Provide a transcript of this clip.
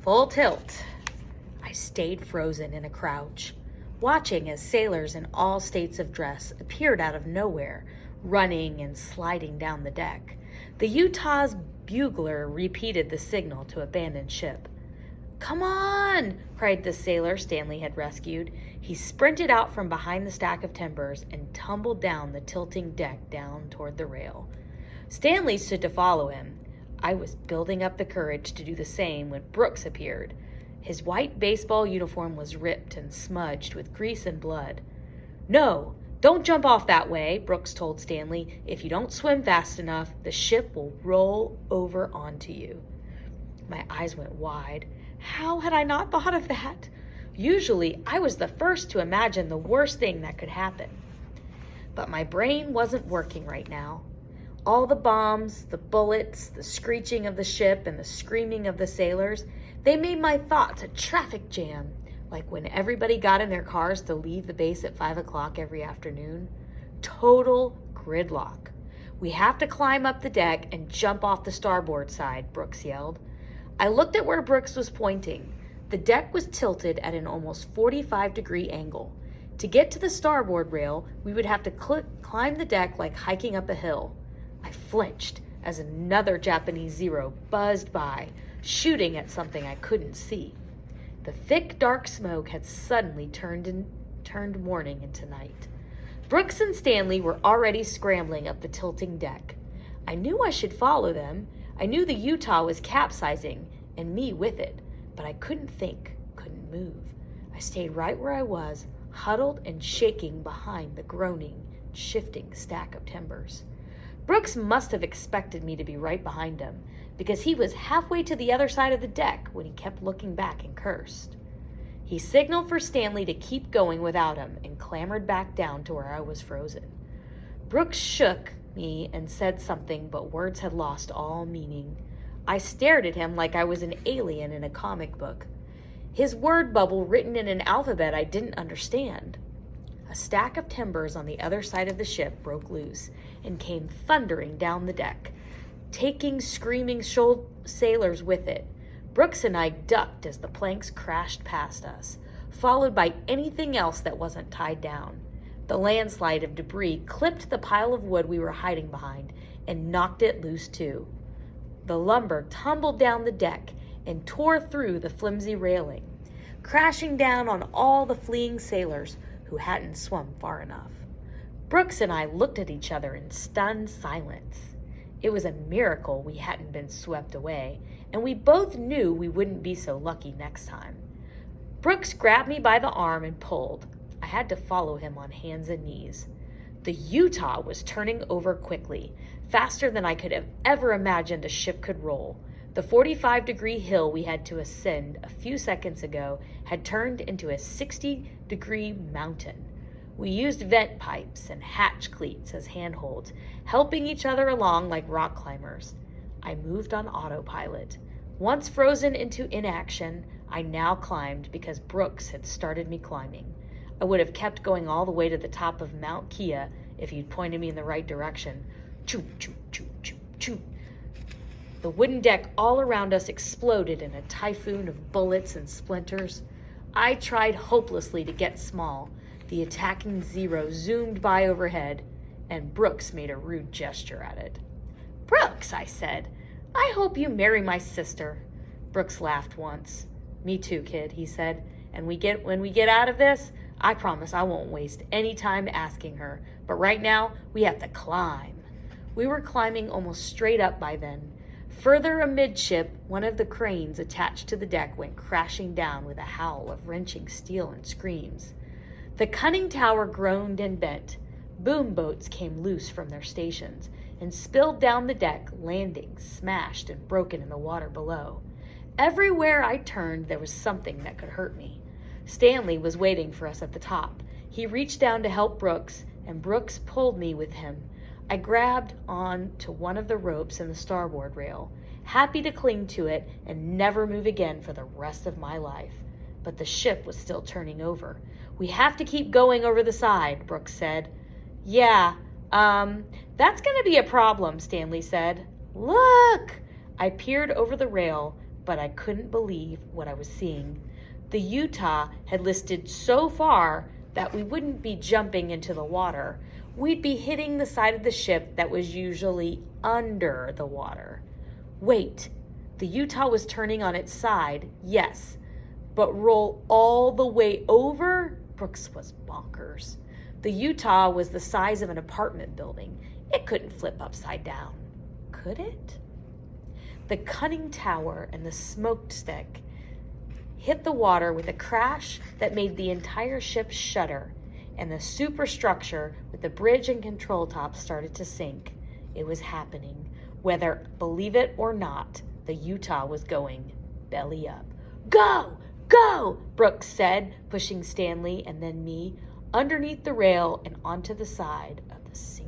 Full tilt. I stayed frozen in a crouch, watching as sailors in all states of dress appeared out of nowhere, running and sliding down the deck. The Utah's bugler repeated the signal to abandon ship. "Come on!" cried the sailor Stanley had rescued. He sprinted out from behind the stack of timbers and tumbled down the tilting deck down toward the rail. Stanley stood to follow him. I was building up the courage to do the same when Brooks appeared. His white baseball uniform was ripped and smudged with grease and blood. "No, don't jump off that way," Brooks told Stanley. "If you don't swim fast enough, the ship will roll over onto you." My eyes went wide. How had I not thought of that? Usually, I was the first to imagine the worst thing that could happen. But my brain wasn't working right now. All the bombs, the bullets, the screeching of the ship, and the screaming of the sailors, they made my thoughts a traffic jam, like when everybody got in their cars to leave the base at 5 o'clock every afternoon. Total gridlock. "We have to climb up the deck and jump off the starboard side," Brooks yelled. I looked at where Brooks was pointing. The deck was tilted at an almost 45-degree angle. To get to the starboard rail, we would have to climb the deck like hiking up a hill. I flinched as another Japanese Zero buzzed by, shooting at something I couldn't see. The thick, dark smoke had suddenly turned morning into night. Brooks and Stanley were already scrambling up the tilting deck. I knew I should follow them. I knew the Utah was capsizing, and me with it, but I couldn't think, couldn't move. I stayed right where I was, huddled and shaking behind the groaning, shifting stack of timbers. Brooks must have expected me to be right behind him, because he was halfway to the other side of the deck when he kept looking back and cursed. He signaled for Stanley to keep going without him and clambered back down to where I was frozen. Brooks shook me and said something, but words had lost all meaning. I stared at him like I was an alien in a comic book. His word bubble written in an alphabet I didn't understand. A stack of timbers on the other side of the ship broke loose and came thundering down the deck, taking screaming sailors with it. Brooks and I ducked as the planks crashed past us, followed by anything else that wasn't tied down. The landslide of debris clipped the pile of wood we were hiding behind and knocked it loose too. The lumber tumbled down the deck and tore through the flimsy railing, crashing down on all the fleeing sailors who hadn't swum far enough. Brooks and I looked at each other in stunned silence. It was a miracle we hadn't been swept away, and we both knew we wouldn't be so lucky next time. Brooks grabbed me by the arm and pulled. I had to follow him on hands and knees. The Utah was turning over quickly, faster than I could have ever imagined a ship could roll. The 45-degree hill we had to ascend a few seconds ago had turned into a 60-degree mountain. We used vent pipes and hatch cleats as handholds, helping each other along like rock climbers. I moved on autopilot. Once frozen into inaction, I now climbed because Brooks had started me climbing. I would have kept going all the way to the top of Mount Kia if you'd pointed me in the right direction. Choo, choo, choo, choo, choo. The wooden deck all around us exploded in a typhoon of bullets and splinters. I tried hopelessly to get small. The attacking Zero zoomed by overhead, and Brooks made a rude gesture at it. "Brooks," I said, "I hope you marry my sister." Brooks laughed once. "Me too, kid," he said. "And when we get out of this, I promise I won't waste any time asking her. But right now, we have to climb." We were climbing almost straight up by then. Further amidship, one of the cranes attached to the deck went crashing down with a howl of wrenching steel and screams. The conning tower groaned and bent. Boom boats came loose from their stations and spilled down the deck, landing smashed and broken in the water below. Everywhere I turned, there was something that could hurt me. Stanley was waiting for us at the top. He reached down to help Brooks, and Brooks pulled me with him. I grabbed on to one of the ropes in the starboard rail, happy to cling to it and never move again for the rest of my life. But the ship was still turning over. "We have to keep going over the side," Brooks said. "Yeah, that's going to be a problem," Stanley said. "Look!" I peered over the rail. but I couldn't believe what I was seeing. The Utah had listed so far that we wouldn't be jumping into the water. We'd be hitting the side of the ship that was usually under the water. Wait, the Utah was turning on its side, yes, but roll all the way over? Brooks was bonkers. The Utah was the size of an apartment building. It couldn't flip upside down, could it? The conning tower and the smokestack hit the water with a crash that made the entire ship shudder, and the superstructure with the bridge and control top started to sink. It was happening. Whether believe it or not, the Utah was going belly up. Go! Go! Brooks said, pushing Stanley and then me underneath the rail and onto the side of the sinking